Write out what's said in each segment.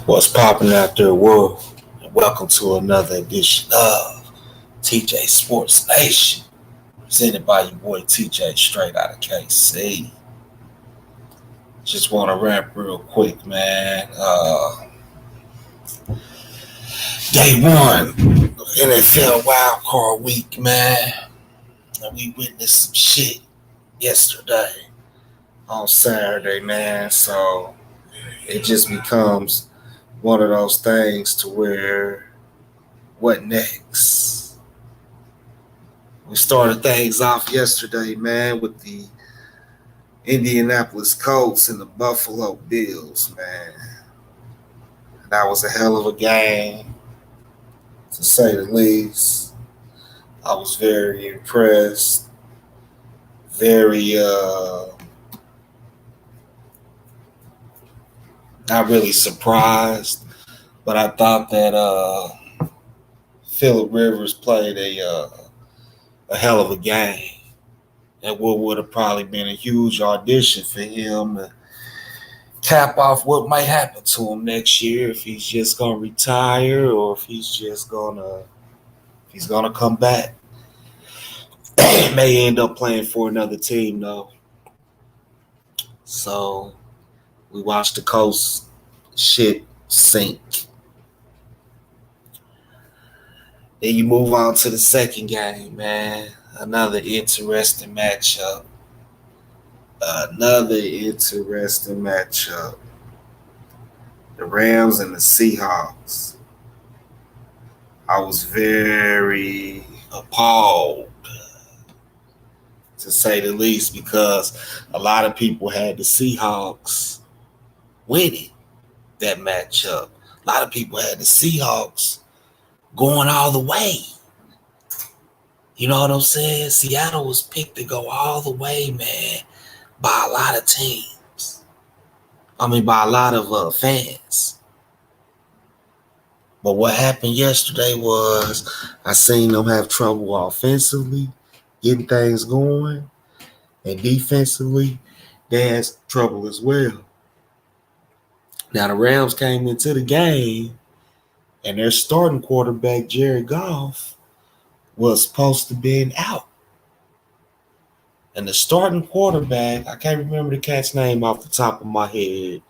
What's popping out there, world? And welcome to another edition of TJ Sports Nation, presented by your boy TJ, straight out of KC. Just want to wrap real quick, man. Day one, NFL wildcard week, man. And we witnessed some shit yesterday on Saturday, man. So it just becomes one of those things to where what next? We started things off yesterday, man, with the Indianapolis Colts and the Buffalo Bills, man. That was a hell of a game, to say the least. I was very impressed, very not really surprised, but I thought that Phillip Rivers played a hell of a game. And what would have probably been a huge audition for him to cap off what might happen to him next year, if he's just gonna retire or if he's gonna come back. May end up playing for another team though. So we watched the Colts shit sink. Then you move on to the second game, man. Another interesting matchup. The Rams and the Seahawks. I was very appalled, to say the least, because a lot of people had the Seahawks winning that matchup. A lot of people had the Seahawks going all the way. You know what I'm saying? Seattle was picked to go all the way, man, by a lot of teams. By a lot of fans. But what happened yesterday was I seen them have trouble offensively, getting things going, and defensively, they had trouble as well. Now, the Rams came into the game, and their starting quarterback, Jared Goff, was supposed to be out. And the starting quarterback, I can't remember the cat's name off the top of my head,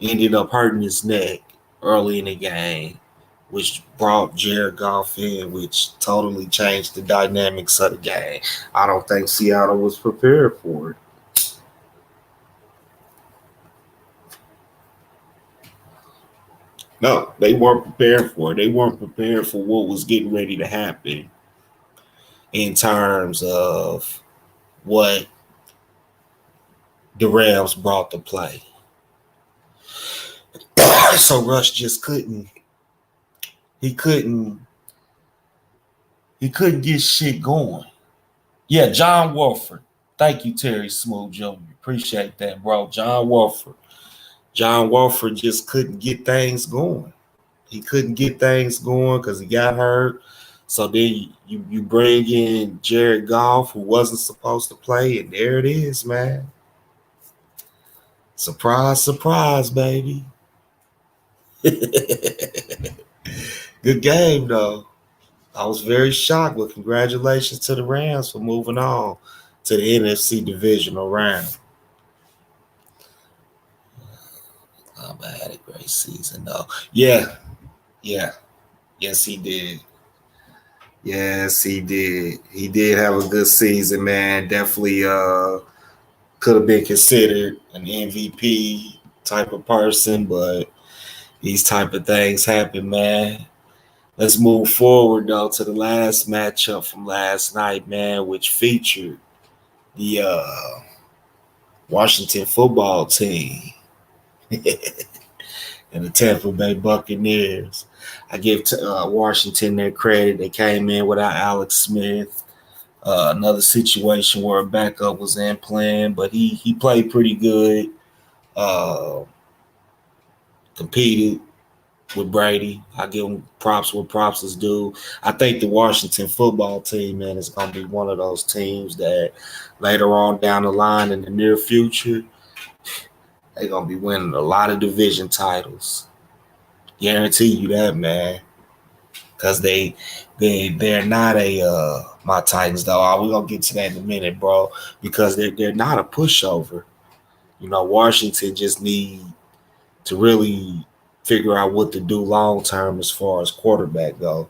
ended up hurting his neck early in the game, which brought Jared Goff in, which totally changed the dynamics of the game. I don't think Seattle was prepared for it. No, they weren't prepared for it. They weren't prepared for what was getting ready to happen in terms of what the Rams brought to play. So Rush just couldn't get shit going. Yeah, John Wolford. Thank you, Terry Smooth Jr. Appreciate that, bro. John Wolford just couldn't get things going. He couldn't get things going because he got hurt. So then you bring in Jared Goff, who wasn't supposed to play, and there it is, man. Surprise, surprise, baby. Good game, though. I was very shocked, but congratulations to the Rams for moving on to the NFC divisional round. I had a great season, though. Yeah. Yes, he did. Yes, he did. He did have a good season, man. Definitely could have been considered an MVP type of person, but these type of things happen, man. Let's move forward, though, to the last matchup from last night, man, which featured the Washington football team and the Tampa Bay Buccaneers. I give Washington their credit. They came in without Alex Smith. Another situation where a backup was in playing, but he played pretty good. Competed with Brady. I give him props where props is due. I think the Washington football team, man, is going to be one of those teams that later on down the line in the near future, They're gonna be winning a lot of division titles. Guarantee you that, man. Cause they're not my Titans though. We're gonna get to that in a minute, bro. Because they're not a pushover. Washington just need to really figure out what to do long term as far as quarterback go.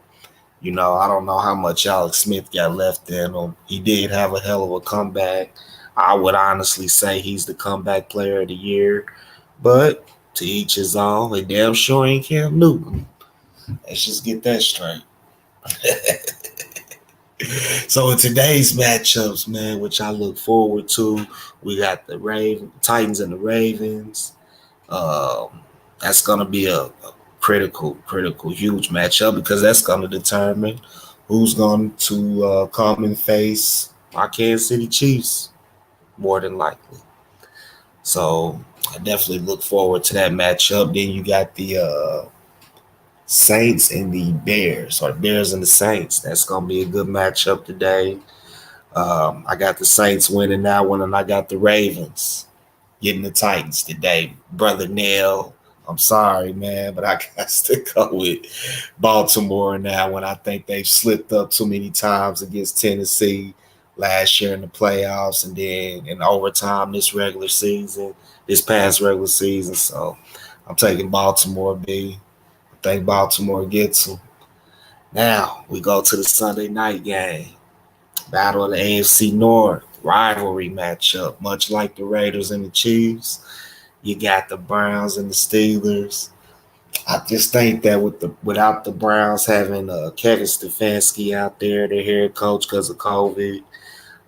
I don't know how much Alex Smith got left in him. He did have a hell of a comeback. I would honestly say he's the comeback player of the year. But to each his own. They damn sure ain't Cam Newton. Let's just get that straight. So in today's matchups, man, which I look forward to, we got the Titans and the Ravens. That's gonna be a critical, huge matchup because that's gonna determine who's going to come and face my Kansas City Chiefs, more than likely. So I definitely look forward to that matchup. Then you got the Saints and the Bears, or the Bears and the Saints. That's going to be a good matchup today. I got the Saints winning that one, and I got the Ravens getting the Titans today. Brother Nell, I'm sorry, man, but I got to go with Baltimore in that one. I think they've slipped up too many times against Tennessee last year in the playoffs and then in overtime this past regular season. So I'm taking Baltimore, B. I think Baltimore gets them. Now we go to the Sunday night game. Battle of the AFC North. Rivalry matchup. Much like the Raiders and the Chiefs, you got the Browns and the Steelers. I just think that without the Browns having Kevin Stefanski out there, their head coach, because of COVID,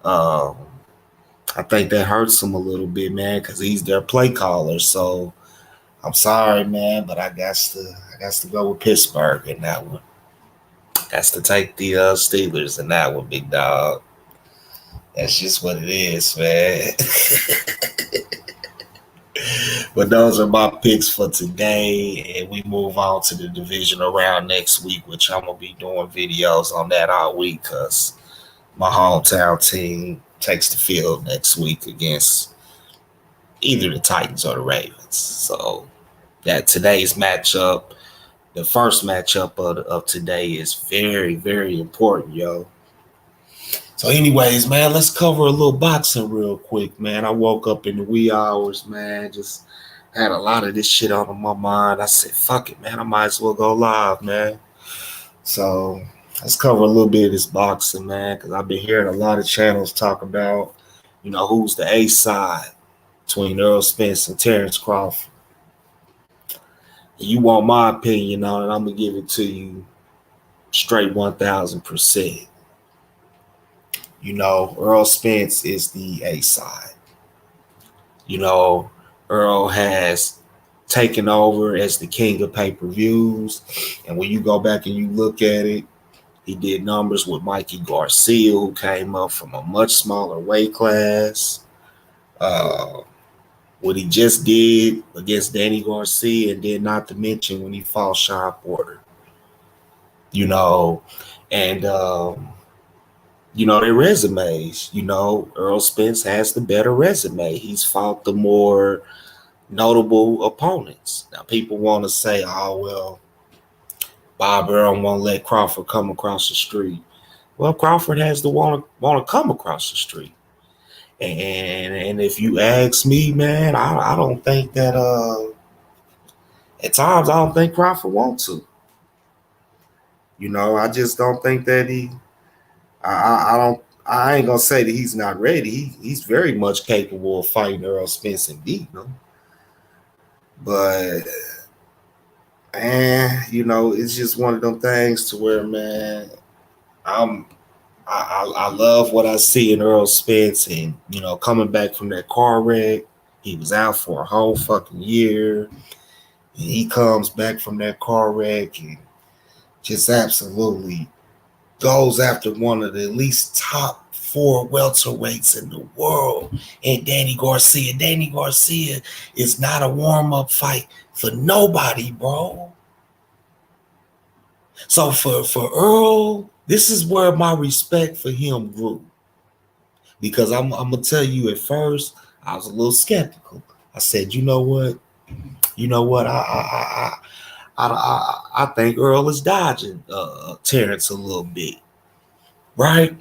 I think that hurts them a little bit, man, because he's their play caller. So I'm sorry, man, but I got to go with Pittsburgh in that one. Got to take the Steelers in that one, big dog. That's just what it is, man. But those are my picks for today, and we move on to the divisional round next week, which I'm going to be doing videos on that all week because my hometown team takes the field next week against either the Titans or the Ravens. So that today's matchup, the first matchup of today, is very, very important, yo. So anyways, man, let's cover a little boxing real quick, man. I woke up in the wee hours, man, just had a lot of this shit on my mind. I said, fuck it, man, I might as well go live, man. So let's cover a little bit of this boxing, man, because I've been hearing a lot of channels talk about, who's the A side between Errol Spence and Terrence Crawford. And you want my opinion on it, I'm going to give it to you straight 1,000%. Errol Spence is the A side. Earl has taken over as the king of pay-per-views. And when you go back and you look at it, he did numbers with Mikey Garcia, who came up from a much smaller weight class. What he just did against Danny Garcia, and then not to mention when he fought Sean Porter. And their resumes. Errol Spence has the better resume. He's fought the more notable opponents. Now, people want to say, oh, well, Bob Earl won't let Crawford come across the street. Well, Crawford has to want to come across the street. And if you ask me, man, I don't think that at times I don't think Crawford wants to. I just don't think that I ain't gonna say that he's not ready. He's very much capable of fighting Errol Spence and beating him. But it's just one of them things to where, man, I love what I see in Errol Spence, and coming back from that car wreck, he was out for a whole fucking year, and he comes back from that car wreck and just absolutely goes after one of the at least top 4 welterweights in the world, and Danny Garcia. Danny Garcia is not a warm-up fight for nobody, bro. So for Earl, this is where my respect for him grew. Because I'm going to tell you, at first, I was a little skeptical. I said, you know what? You know what? I think Earl is dodging Terrence a little bit, right?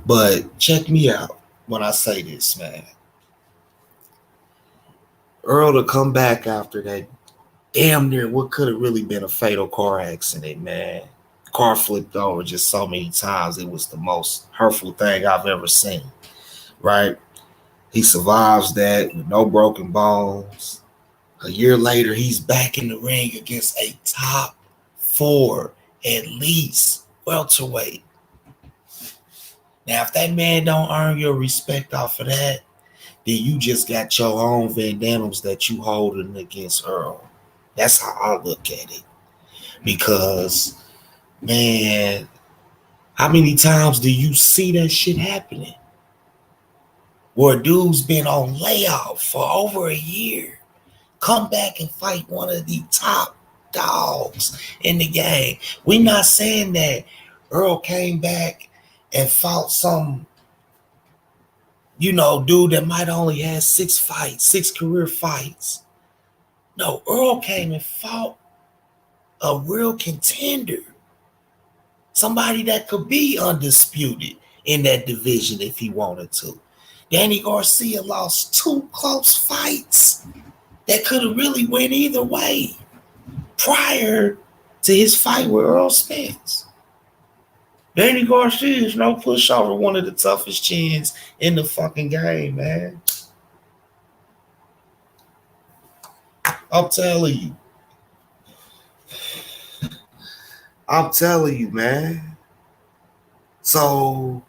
But check me out when I say this, man. Earl to come back after that damn near what could have really been a fatal car accident, man. Car flipped over just so many times. It was the most hurtful thing I've ever seen, right? He survives that with no broken bones. A year later, he's back in the ring against a top four, at least, welterweight. Now, if that man don't earn your respect off of that, then you just got your own Van Dams that you holding against Earl. That's how I look at it. Because, man, how many times do you see that shit happening? Where a dude's been on layoff for over a year, come back and fight one of the top dogs in the game. We're not saying that Earl came back and fought some, dude that might only have 6 career fights. No, Earl came and fought a real contender. Somebody that could be undisputed in that division if he wanted to. Danny Garcia lost 2 close fights that could have really went either way prior to his fight with Earl Spence. Danny Garcia is no pushover, one of the toughest chins in the fucking game, man. I'm telling you, man. So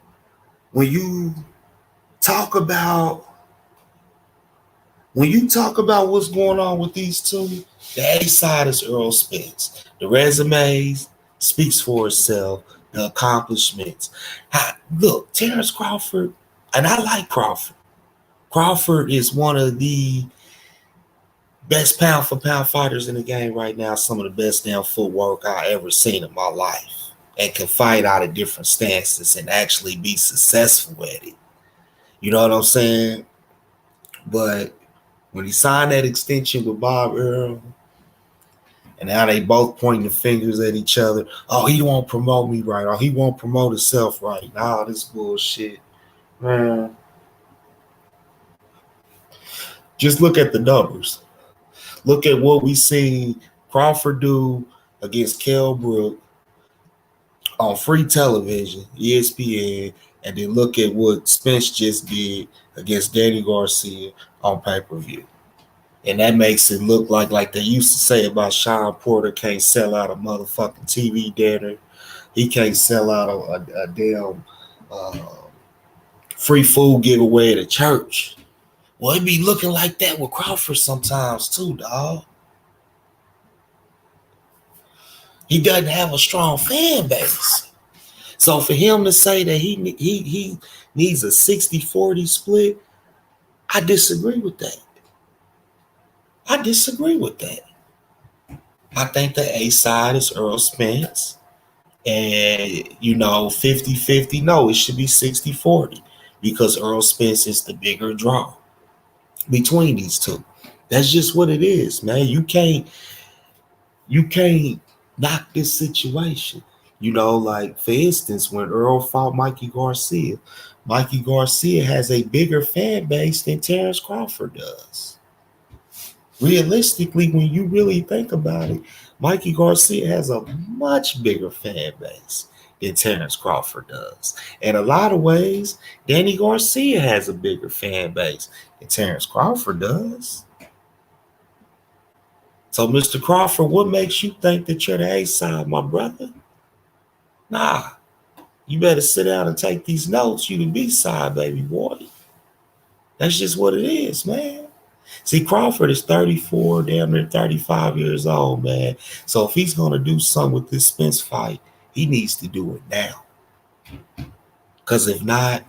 when you talk about what's going on with these two, the A side is Earl Spence. The resumes speaks for itself. The accomplishments. Look, Terrence Crawford, and I like Crawford. Crawford is one of the best pound for pound fighters in the game right now. Some of the best damn footwork I ever seen in my life, and can fight out of different stances and actually be successful at it. You know what I'm saying? But when he signed that extension with Bob Earl, and now they both pointing the fingers at each other. Oh, he won't promote me right. Oh, he won't promote himself right. Nah, this bullshit. Man. Just look at the numbers. Look at what we seen Crawford do against Kell Brook on free television, ESPN, and then look at what Spence just did against Danny Garcia on pay-per-view. And that makes it look like they used to say about Sean Porter can't sell out a motherfucking TV dinner. He can't sell out a damn free food giveaway at a church. Well, it be looking like that with Crawford sometimes too, dog. He doesn't have a strong fan base. So for him to say that he needs a 60-40 split, I disagree with that. I think the A side is Earl Spence. And, 50-50. No, it should be 60-40 because Earl Spence is the bigger draw between these two. That's just what it is, man. You can't knock this situation. Like, for instance, when Earl fought Mikey Garcia has a bigger fan base than Terrence Crawford does. Realistically, when you really think about it, Mikey Garcia has a much bigger fan base than Terrence Crawford does. In a lot of ways, Danny Garcia has a bigger fan base than Terrence Crawford does. So, Mr. Crawford, what makes you think that you're the A side, my brother? Nah, you better sit down and take these notes. You the B side, baby boy. That's just what it is, man. See, Crawford is 34, damn near 35 years old, man. So if he's going to do something with this Spence fight, he needs to do it now. Because if not,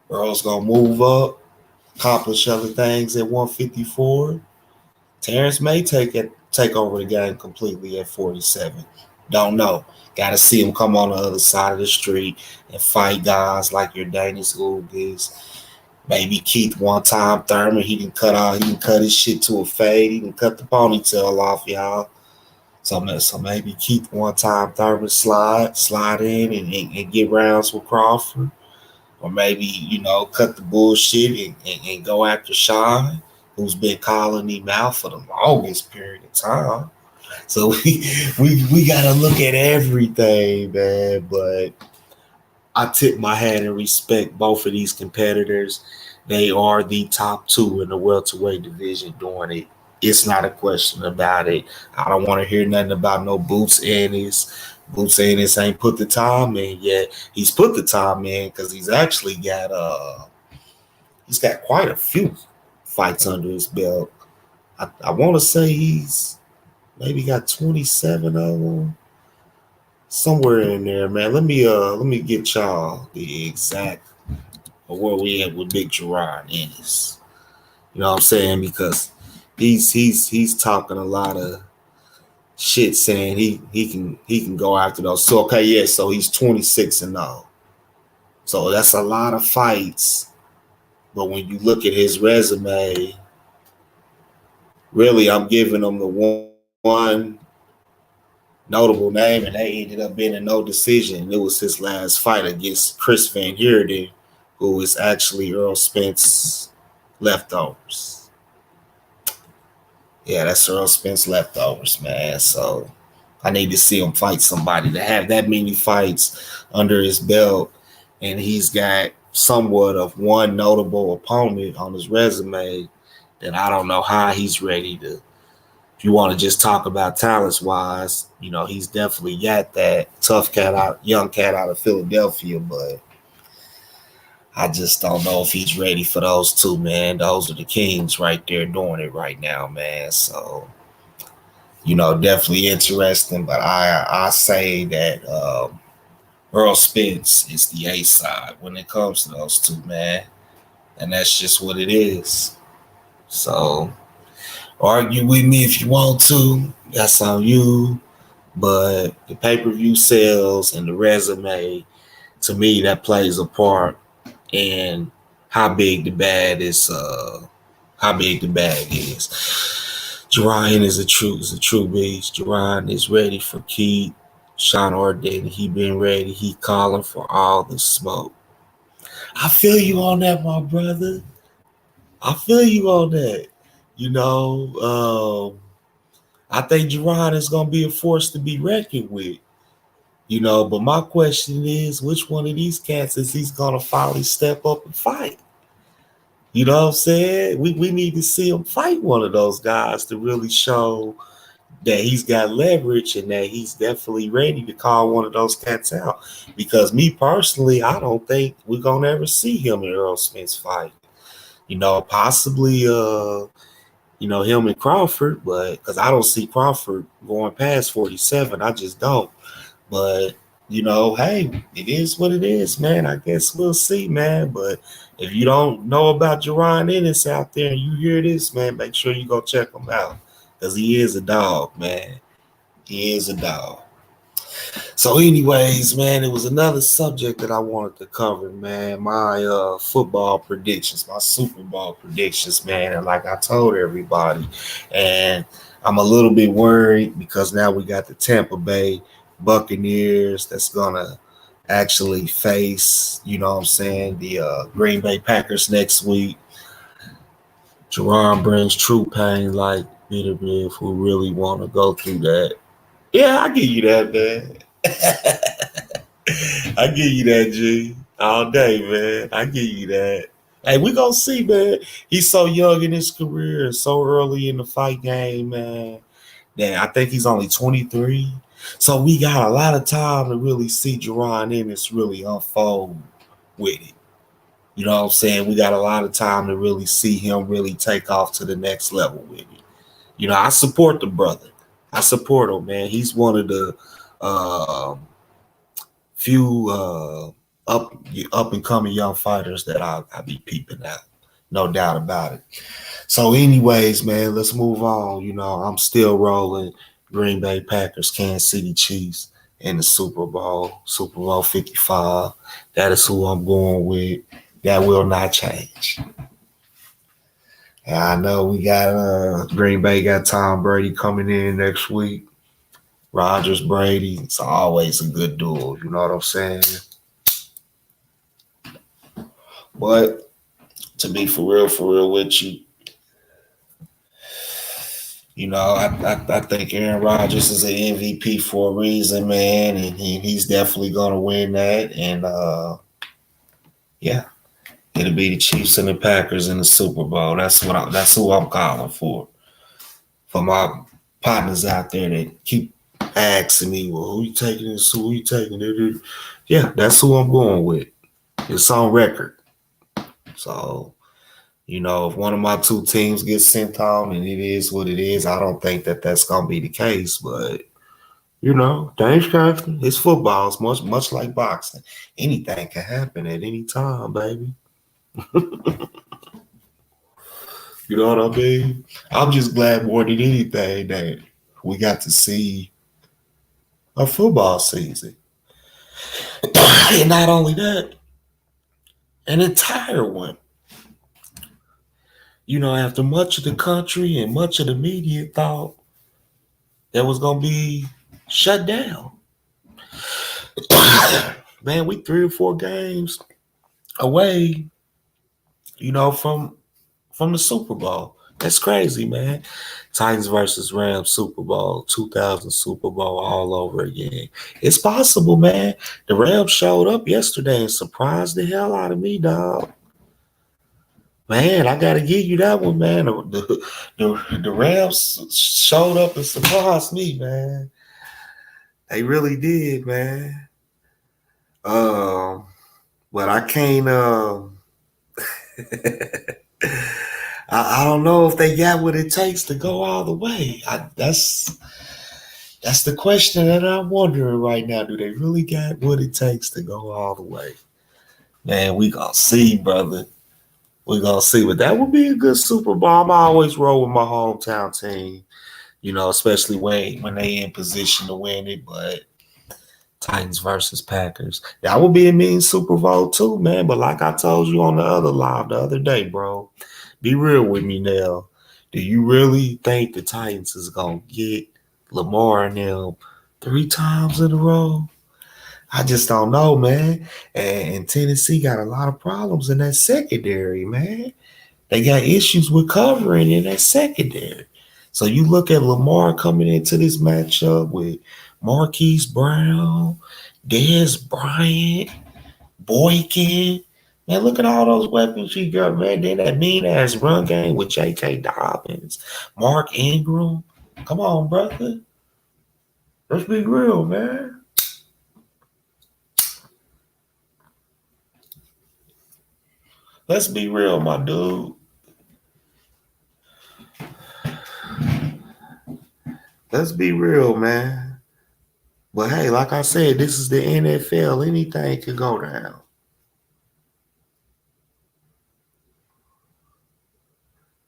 Earl's going to move up, accomplish other things at 154. Terrence may take over the game completely at 47. Don't know. Got to see him come on the other side of the street and fight guys like your Danish Ugas Maybe Keith one time Thurman. He can cut his shit to a fade. He can cut the ponytail off, y'all. So maybe Keith one time Thurman slide in and get rounds with Crawford. Or maybe, cut the bullshit and go after Sean, who's been calling him out for the longest period of time. So we gotta look at everything, man. But I tip my hat and respect both of these competitors. They are the top two in the welterweight division doing it. It's not a question about it. I don't want to hear nothing about no Boots Ennis. Boots Ennis ain't put the time in yet. He's put the time in because he's got quite a few fights under his belt. I want to say he's maybe got 27 of them. Somewhere in there, man. Let me get y'all the exact where we at with Big Gerard Ennis. You know what I'm saying? Because he's talking a lot of shit saying he can go after those. So okay, yeah, so he's 26-0. So that's a lot of fights. But when you look at his resume, really I'm giving him the one notable name, and they ended up being a no decision. It was his last fight against Chris Van Heerden, who is actually Earl Spence leftovers. Yeah, that's Earl Spence leftovers, man. So I need to see him fight somebody to have that many fights under his belt, and he's got somewhat of one notable opponent on his resume that I don't know how he's ready to. If you want to just talk about talents wise, he's definitely got that young cat out of Philadelphia, but I just don't know if he's ready for those two, man. Those are the kings right there doing it right now, man. So, definitely interesting, but I say that Earl Spence is the A side when it comes to those two, man. And that's just what it is. So, argue with me if you want to. That's on you. But the pay-per-view sales and the resume, to me, that plays a part in how big the bag is. Jerron is a true beast. Jerron is ready for Keith. Sean Orton, he been ready. He calling for all the smoke. I feel you on that, my brother. I feel you on that. I think Jerron is going to be a force to be reckoned with. But my question is, which one of these cats is he's going to finally step up and fight? You know what I'm saying? We need to see him fight one of those guys to really show that he's got leverage and that he's definitely ready to call one of those cats out. Because me personally, I don't think we're going to ever see him in Earl Spence fight. Possibly him and Crawford, but because I don't see Crawford going past 47. I just don't. But, hey, it is what it is, man. I guess we'll see, man. But if you don't know about Jerron Ennis out there and you hear this, man, make sure you go check him out. Because he is a dog, man. He is a dog. So, anyways, man, it was another subject that I wanted to cover, man. My football predictions, my Super Bowl predictions, man. And like I told everybody, and I'm a little bit worried because now we got the Tampa Bay Buccaneers that's gonna actually face, the Green Bay Packers next week. Jerron brings true pain like bitter if we really want to go through that. Yeah, I give you that, man. I give you that, G. All day, man. I give you that. Hey, we gonna see, man. He's so young in his career and so early in the fight game, man. That I think he's only 23. So we got a lot of time to really see Jerron Ennis really unfold with it. You know what I'm saying? We got a lot of time to really see him really take off to the next level with it. I support the brother. I support him, man. He's one of the few up and coming young fighters that I be peeping out. No doubt about it. So, anyways, man, let's move on. I'm still rolling Green Bay Packers, Kansas City Chiefs in the Super Bowl 55. That is who I'm going with. That will not change. And I know we got Green Bay got Tom Brady coming in next week. Rodgers, Brady. It's always a good duel. You know what I'm saying? But to be for real with you, you know, I think Aaron Rodgers is an MVP for a reason, man, and he's definitely gonna win that. And yeah, it'll be the Chiefs and the Packers in the Super Bowl. That's who I'm calling for. For my partners out there that keep asking me, well, who you taking this? Who you taking it? Yeah, that's who I'm going with. It's on record. So, you know, if one of my two teams gets sent home, and it is what it is, I don't think that that's going to be the case. But, you know, things happen. It's football. It's much like boxing. Anything can happen at any time, baby. You know what I mean? I'm just glad more than anything that we got to see a football season. And not only that, an entire one. You know, after much of the country and much of the media thought that was going to be shut down. Man, we 3 or 4 games away, you know, from the Super Bowl. That's crazy, man. Titans versus Rams Super Bowl, 2000 Super Bowl all over again. It's possible, man. The Rams showed up yesterday and surprised the hell out of me, dog. Man, I gotta give you that one, man. The Rams showed up and surprised me, man. They really did, man. But I can't. I don't know if they got what it takes to go all the way. That's the question that I'm wondering right now. Do they really got what it takes to go all the way? Man, we gonna see, brother. We gonna see. But that would be a good Super Bowl. I'm always roll with my hometown team, you know, especially when they in position to win it. But Titans versus Packers, that would be a mean Super Bowl too, man. But like I told you on the other live the other day, bro, be real with me now. Do you really think the Titans is gonna get Lamar and them 3 times in a row? I just don't know, man. And Tennessee got a lot of problems in that secondary, man. They got issues with covering in that secondary. So you look at Lamar coming into this matchup with Marquise Brown, Dez Bryant, Boykin. Man, look at all those weapons you got, man. Then that mean-ass run game with J.K. Dobbins, Mark Ingram. Come on, brother. Let's be real, man. Let's be real, my dude. Let's be real, man. But hey, like I said, this is the NFL. Anything can go down.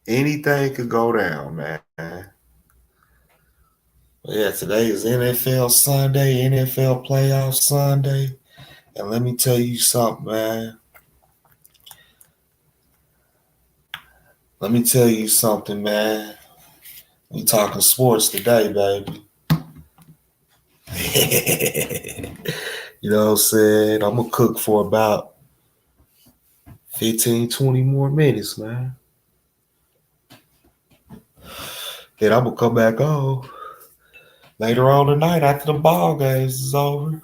Anything could go down, man. But yeah, today is NFL Sunday, NFL Playoff Sunday. And let me tell you something, man. Let me tell you something, man. We talking sports today, baby. You know what I'm saying? I'm going to cook for about 15, 20 more minutes, man. Then I'm going to come back on later on tonight after the ball games is over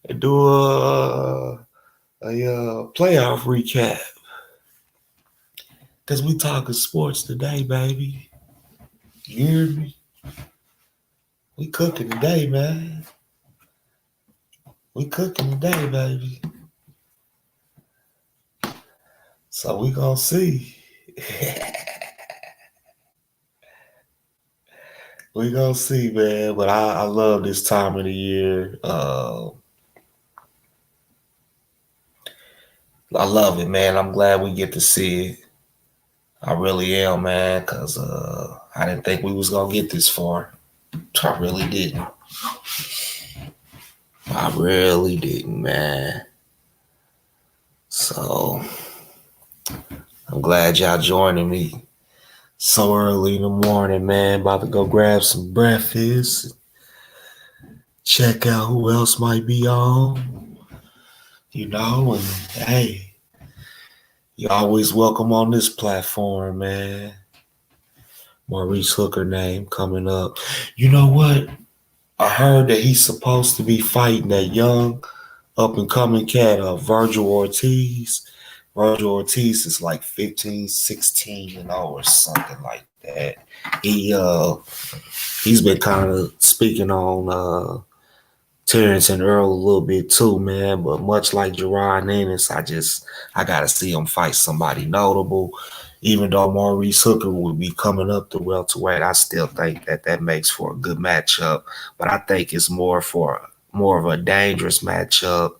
and do a playoff recap. Because we talking sports today, baby. You hear me? We cooking today, man. We cooking today, baby. So we gonna see. We gonna see, man. But I love this time of the year. I love it, man. I'm glad we get to see it. I really am, man, because I didn't think we was gonna get this far. I really didn't. I really didn't, man. So I'm glad y'all joining me so early in the morning, man. About to go grab some breakfast. Check out who else might be on. And hey, you're always welcome on this platform, man. Maurice Hooker name coming up. You know what? I heard that he's supposed to be fighting that young up and coming cat, Virgil Ortiz. Virgil Ortiz is like 15, 16 and or something like that. He's been kind of speaking on Terrence and Earl a little bit too, man. But much like Jerron Ennis, I gotta see him fight somebody notable. Even though Maurice Hooker will be coming up to welterweight, I still think that makes for a good matchup. But I think it's more of a dangerous matchup,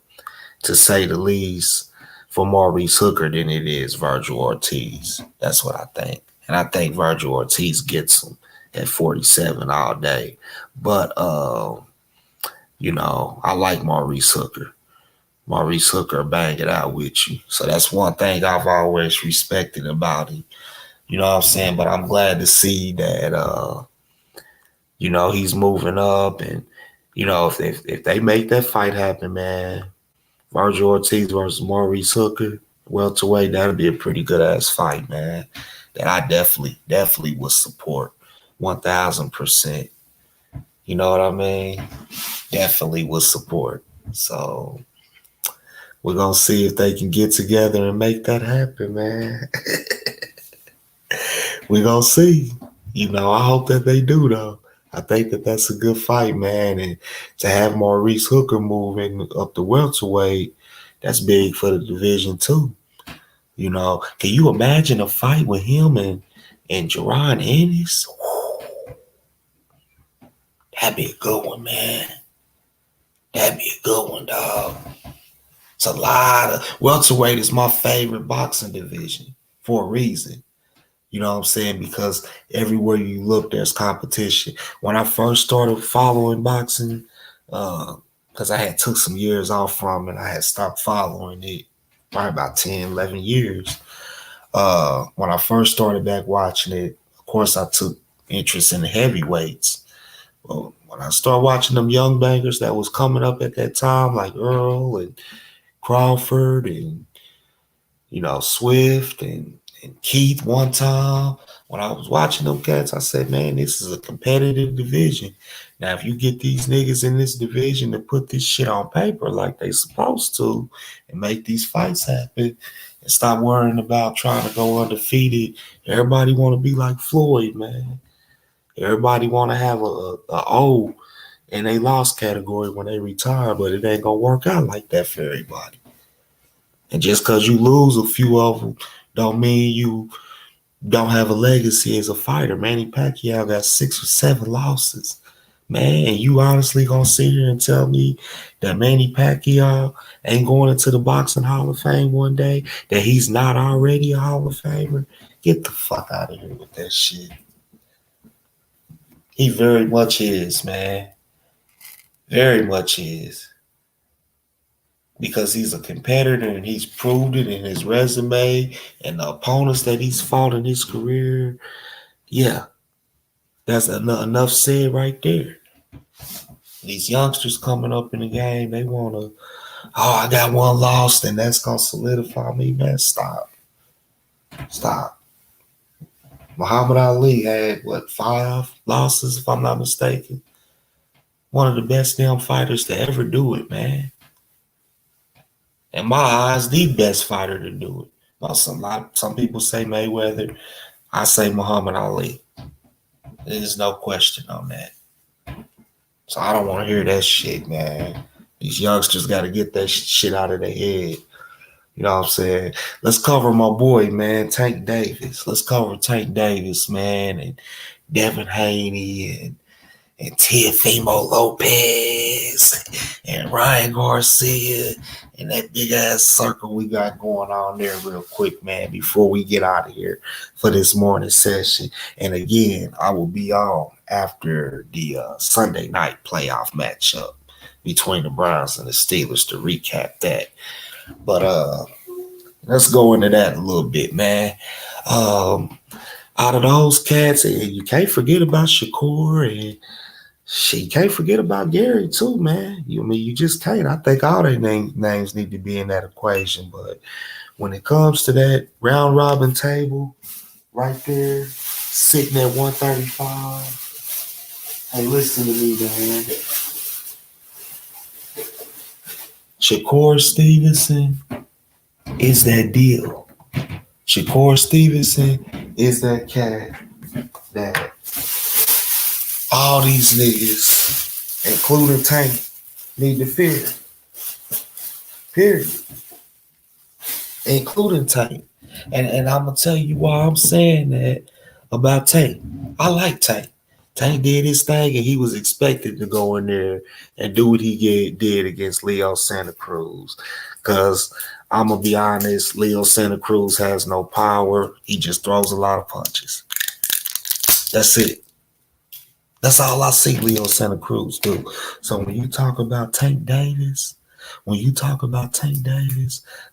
to say the least, for Maurice Hooker than it is Virgil Ortiz. That's what I think. And I think Virgil Ortiz gets him at 47 all day. But I like Maurice Hooker. Maurice Hooker bang it out with you. So that's one thing I've always respected about him. You know what I'm saying? But I'm glad to see that he's moving up, and if they make that fight happen, man, Virgil Ortiz versus Maurice Hooker, welterweight, that'll be a pretty good ass fight, man. That I definitely would support 1000%. You know what I mean? Definitely would support. So we're gonna see if they can get together and make that happen, man. We're gonna see. I hope that they do, though. I think that that's a good fight, man. And to have Maurice Hooker moving up the welterweight, that's big for the division too. Can you imagine a fight with him and Jerron Ennis? That'd be a good one, man. That'd be a good one, dog. It's a lot of welterweight is my favorite boxing division for a reason. You know what I'm saying? Because everywhere you look, there's competition. When I first started following boxing, because I had took some years off from it, I had stopped following it probably about 10, 11 years. When I first started back watching it, of course, I took interest in the heavyweights. Well, when I started watching them young bangers that was coming up at that time, like Earl and Crawford and, Swift and Keith one time, when I was watching them cats, I said, man, this is a competitive division. Now, if you get these niggas in this division to put this shit on paper like they supposed to and make these fights happen and stop worrying about trying to go undefeated, everybody want to be like Floyd, man. Everybody want to have a O in a loss category when they retire, but it ain't going to work out like that for everybody. And just because you lose a few of them don't mean you don't have a legacy as a fighter. Manny Pacquiao got 6 or 7 losses. Man, you honestly gonna sit here and tell me that Manny Pacquiao ain't going into the Boxing Hall of Fame one day, that he's not already a Hall of Famer? Get the fuck out of here with that shit. He very much is, man. Very much is. Because he's a competitor and he's proved it in his resume and the opponents that he's fought in his career. Yeah, that's enough said right there. These youngsters coming up in the game, they want to, I got one loss and that's going to solidify me, man. Stop. Muhammad Ali had, 5 losses, if I'm not mistaken. One of the best damn fighters to ever do it, man. In my eyes, the best fighter to do it. Now, some people say Mayweather. I say Muhammad Ali. There's no question on that. So I don't want to hear that shit, man. These youngsters got to get that shit out of their head. You know what I'm saying? Let's cover my boy, man, Tank Davis. Let's cover Tank Davis, man, and Devin Haney and Teofimo Lopez and Ryan Garcia and that big ass circle we got going on there real quick, man, before we get out of here for this morning session. And again, I will be on after the Sunday night playoff matchup between the Browns and the Steelers to recap that. But Let's go into that a little bit, man. Out of those cats, and you can't forget about Shakur, and you can't forget about Gary too, man. You just can't. I think all their names need to be in that equation. But when it comes to that round robin table, right there, sitting at 135. Hey, listen to me, man. Shakur Stevenson is that deal. Shakur Stevenson is that cat that all these niggas, including Tank, need to fear. Period. Including Tank. And I'm gonna tell you why I'm saying that about Tank. I like Tank. Tank did his thing, and he was expected to go in there and do what he did against Leo Santa Cruz. Because I'm gonna be honest, Leo Santa Cruz has no power. He just throws a lot of punches. That's it. That's all I see Leo Santa Cruz do. So when you talk about Tank Davis,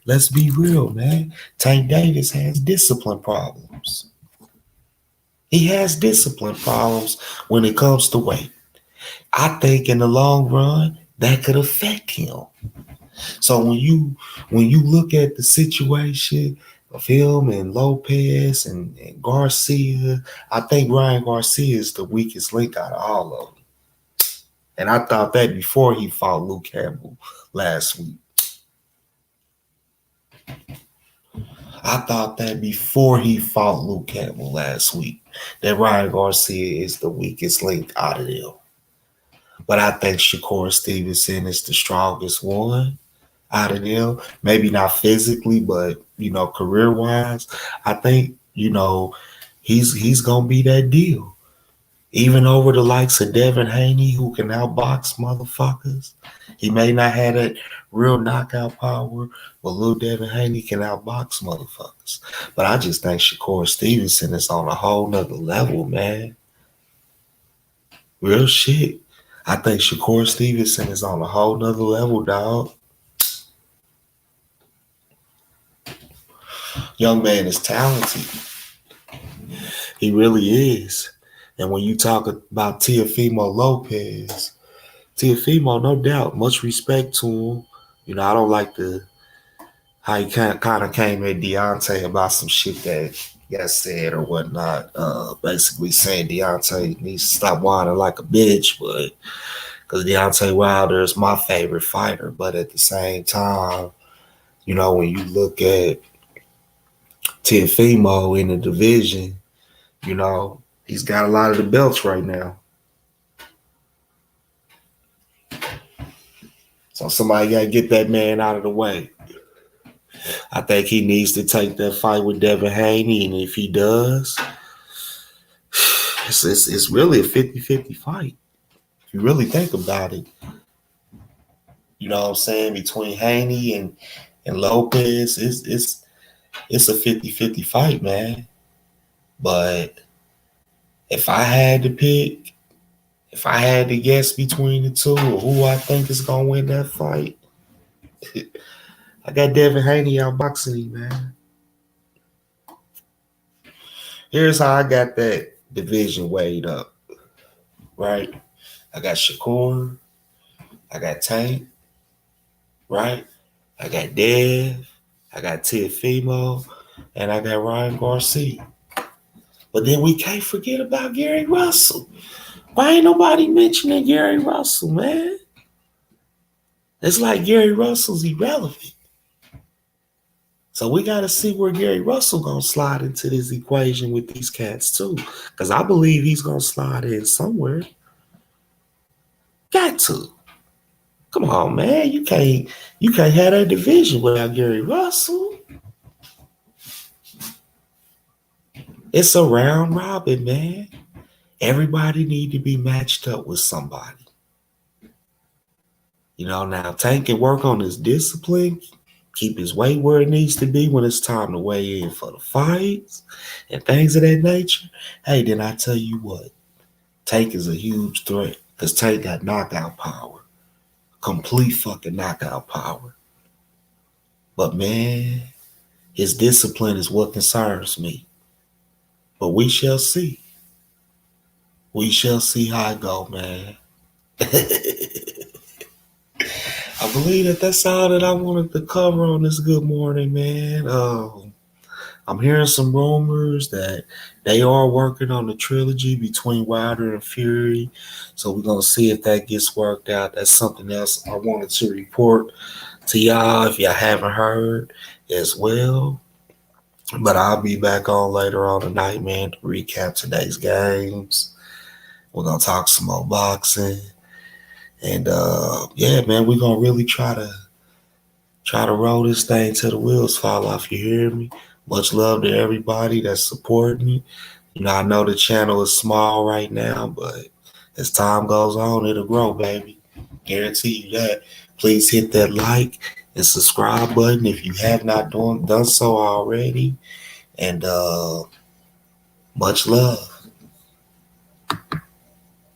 let's be real, man. Tank Davis has discipline problems. He has discipline problems when it comes to weight. I think in the long run, that could affect him. So when you look at the situation of him and Lopez and Garcia, I think Ryan Garcia is the weakest link out of all of them. And I thought that before he fought Luke Campbell last week. That Ryan Garcia is the weakest link out of them. But I think Shakur Stevenson is the strongest one out of them. Maybe not physically, but, career-wise, I think, he's going to be that deal. Even over the likes of Devin Haney, who can outbox motherfuckers. He may not have that real knockout power, but little Devin Haney can outbox motherfuckers. But I just think Shakur Stevenson is on a whole nother level, man. Real shit. I think Shakur Stevenson is on a whole nother level, dog. Young man is talented. He really is. And when you talk about Teofimo Lopez, no doubt, much respect to him. I don't like how he kind of came at Deontay about some shit that got said or whatnot. Basically saying Deontay needs to stop whining like a bitch, but because Deontay Wilder is my favorite fighter. But at the same time, when you look at Teofimo in the division, he's got a lot of the belts right now. So somebody got to get that man out of the way. I think he needs to take that fight with Devin Haney, and if he does, it's really a 50-50 fight. If you really think about it. You know what I'm saying? Between Haney and Lopez, it's a 50-50 fight, man. But if I had to pick, if I had to guess between the two, or who I think is going to win that fight, I got Devin Haney outboxing him, man. Here's how I got that division weighed up, right? I got Shakur, I got Tank, right? I got Dev, I got Teofimo, and I got Ryan Garcia. But then we can't forget about Gary Russell. Why ain't nobody mentioning Gary Russell, man? It's like Gary Russell's irrelevant. So we got to see where Gary Russell going to slide into this equation with these cats too. Because I believe he's going to slide in somewhere. Got to. Come on, man. You can't have that division without Gary Russell. It's a round robin, man. Everybody need to be matched up with somebody. Now Tank can work on his discipline, keep his weight where it needs to be when it's time to weigh in for the fights and things of that nature. Hey, then I tell you what, Tank is a huge threat because Tank got knockout power. Complete fucking knockout power. But man, His discipline is what concerns me. But we shall see. We shall see how it go, man. I believe that's all that I wanted to cover on this good morning, man. I'm hearing some rumors that they are working on the trilogy between Wilder and Fury. So we're going to see if that gets worked out. That's something else I wanted to report to y'all if y'all haven't heard as well. But I'll be back on later on tonight, man, to recap today's games. We're going to talk some more boxing. And yeah, man, we're going to really try to roll this thing till the wheels fall off. You hear me? Much love to everybody that's supporting me. You know, I know the channel is small right now, but as time goes on, it'll grow, baby. Guarantee you that. Please hit that like and subscribe button if you have not done so already. And much love.